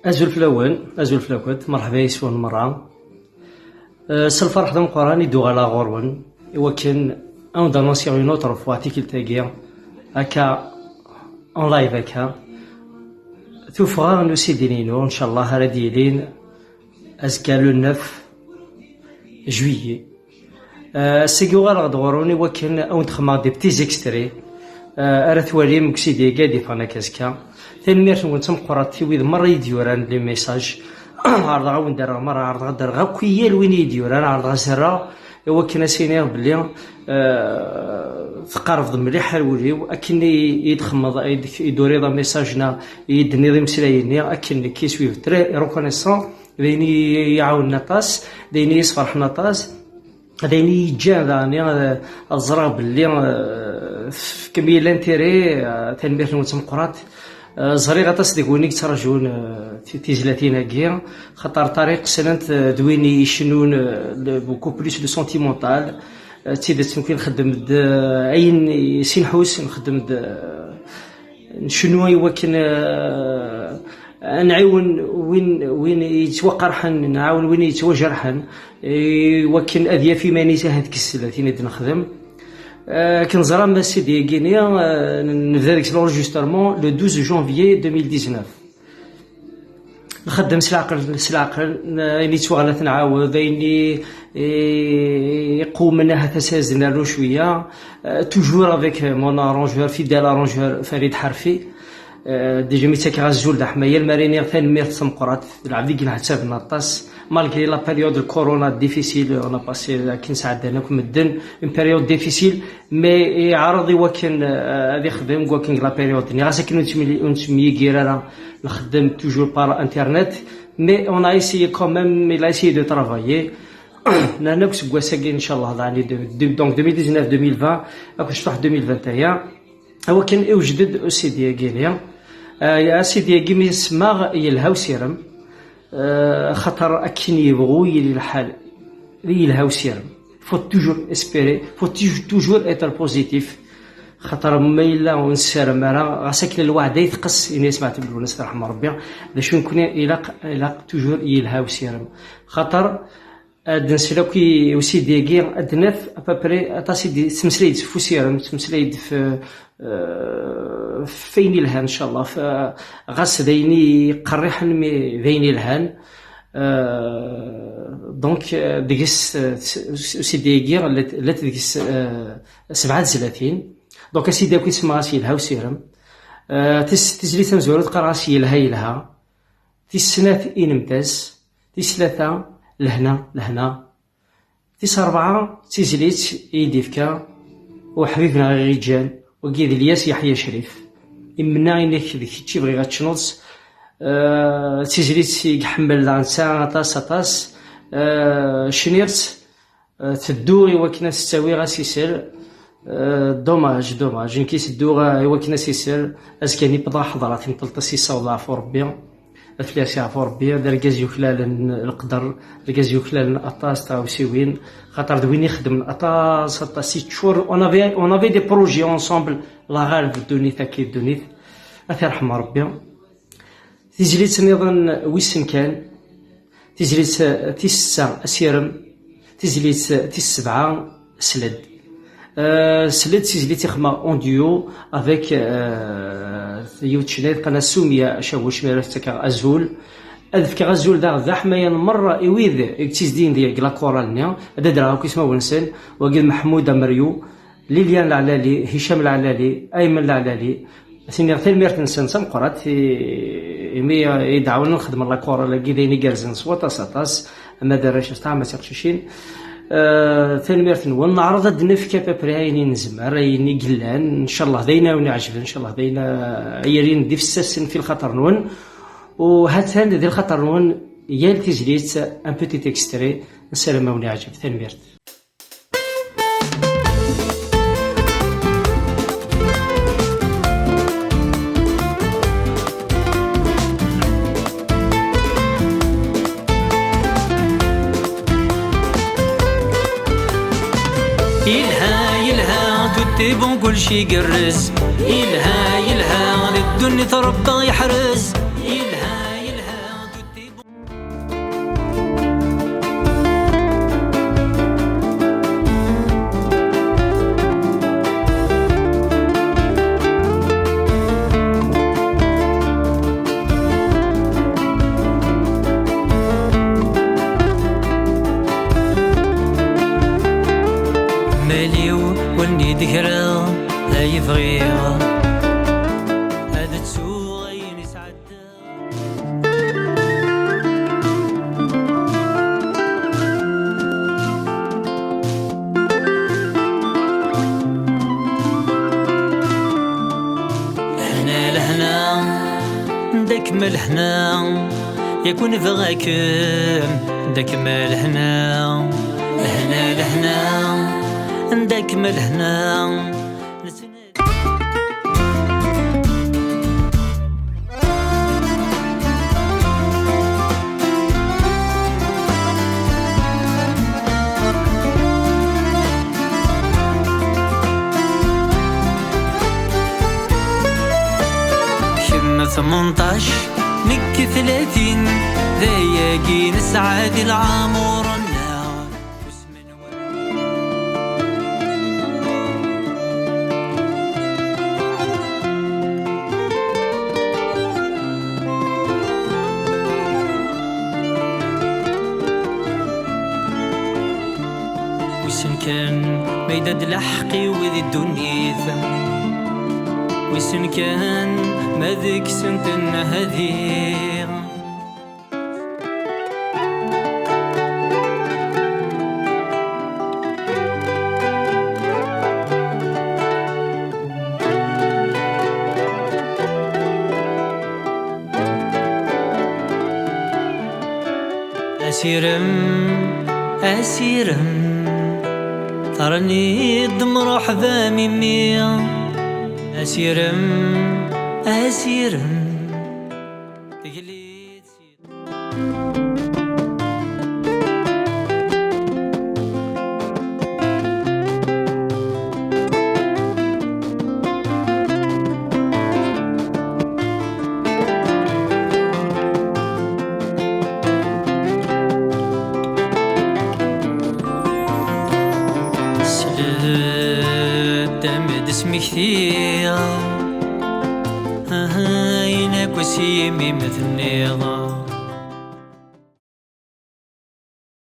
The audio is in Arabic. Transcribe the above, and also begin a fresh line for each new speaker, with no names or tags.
أزول فلاون أزول فلاكوت مرحبا يسون مرة سالفرح دم قراني دو غالا غورون وكان اون دانونسيون اون اوتر فوا تيكيل هكا اون لايف هكا توفغا نو سيدينينو ان شاء الله هادي لين ازكا لو 9 جويي سيكو غالا غوروني وكان اون تخما دي بتي زيكستري ارثوالي مكسيدي قادي فانا كاسكا تنميرت ونتم قراتي ويد مره يديوران لي ميساج عرض غاون دار مره عرض غدار غا كويال وين يديوران عرض غزرا هو كنا سينير بلي تقارف مليح الوليو اكن يدخمض يدوري دا ميساجنا يدني ضي مسلايني اكن كيسوي تري ريكونيسون ديني يعاوننا طاس ديني يصفرحنا طاس ديني يجا داني الزرا بلي في كمية لانتيري تنميرت ونتم قرات زريغة تصدقوني ترجون تيزلاتين كيا خاطر طريق سنت دويني يشنون بوكو بليس دو سونتيمونتال تيدت ممكن نخدم اين سينحوس نخدم نشنو يوكن نعاون وين يتوقع رحن نعاون وين يتوجرحن وكن اذيا في ماني هذيك السلاتين نخدم كنزرا ما سيدي غينيا نبدا ديك لونجسترمون لو 12 جونفيي 2019 نخدم سلاقل اني توغلت نعاود اني يقوم منها تسازنا له شويه توجور افيك مون ارونجور فيدال ارونجور فريد حرفي ديجا ميتاك غازول د حمايه المارينير ثاني مير تسمقرات العبد كنا حساب نطاس malgré la période de corona difficile on a passé كين ساعدنا كمدن une période difficile mais عرضي وكان هذه خدم وكان لا بيريود ني غاسا كنت نسمي غيرا نخدم توجور بار انترنت mais on a essayé quand même il a essayé de travailler نانا كسكوا ساكي ان شاء الله يعني دونك 2019 2020 اكو شطح 2021 هو كان يوجد سي دي غيليا يا سيدي كيما يسمى يلهاو سيرم خاطر اكن يبغوا يلي الحال يلهاو سيرم فو توجور اسبيري فو توجور ايتر بوزيتيف خاطر ما الا ونسرم راه ساكن الوعد يتقص اني سمعت بالونس رحم ربي باش نكون الى توجور يلهاو سيرم خاطر دنسلاكي وسيدي كي ادناف ابري تاسيدي تمسليد في سيرم تمسليد في فين الهان ان شاء الله غاس ديني قريحا مي فين الهان دونك ديكس سيدي كي لا ديكس 37 دونك سيدي كي تسمى راسي الهاو سيرم تسلي تمزورو تقرا راسي لها تسنات انمتاز تسلاثه لهنا تيس 4 تيزليت يديفكا وحبيبنا الرجال وكيد الياس يحيى شريف إمنا إنك ديك بغي غاتشنوض تيزليت يحمل لانسا طاس شنيرت تدوري وكنا تستوي غاسيسر دوماج نكي تدور وكنا سيسر اسكاني بضا حضرات نطلطسي صوضع في ربي الفلاس يعفو ربي دركاز يوكلال القدر دركاز يوكلال اطاس تاع وسيوين خاطر دوين يخدم اطاس سيت شهور اون افي دي بروجي اونسومبل لا غالب دونيت اكيد دونيت اثي رحم ربي تيجريت نظن ويسن كان تيجريت تيسا اسيرم تيجريت تيسبعه سلد سلد تيجريت يخما اون ديو افيك يوتشنيد قناه سوميه شاوش ميرتكا ازول اذفك غزول دا حمايا مره يويد تيزدين ديال لا كورالنيا هذا درا كيسما ونسن وقيل محمود مريو ليليان العلالي هشام العلالي ايمن العلالي سيني غير ميرت نسن سمقرات مي يدعونا نخدم لا كورال كيديني كارزن صوت ساطاس ما دارش تاع ما تقشيشين ثاني ونعرض الدنف كابا عيني نزمر عيني قلان ان شاء الله دينا ونعجب ان شاء الله دينا عيرين دي الساسن في الخطر نون وهاتان ديال الخطر نون يال تجريت ان بوتيت اكستري نسلم ونعجب ثاني ميرت
يلها تتبون كل شي قرز يلها للدنيا تربى يحرز يلها لهنا يكون بغاكم داك ما لهنا لهنا لهنا داك ما لهنا. كم 18 نك 30 ذاياقي نسعد العمر. وسن كان ميداد لحقي وذي الدنيا وسن كان ما ذيك سنتنا هذي أسيرم ترني الدمر حذا مني أسيرم تقليد دم اسمي كثير هاينك وسيمي مثل النظام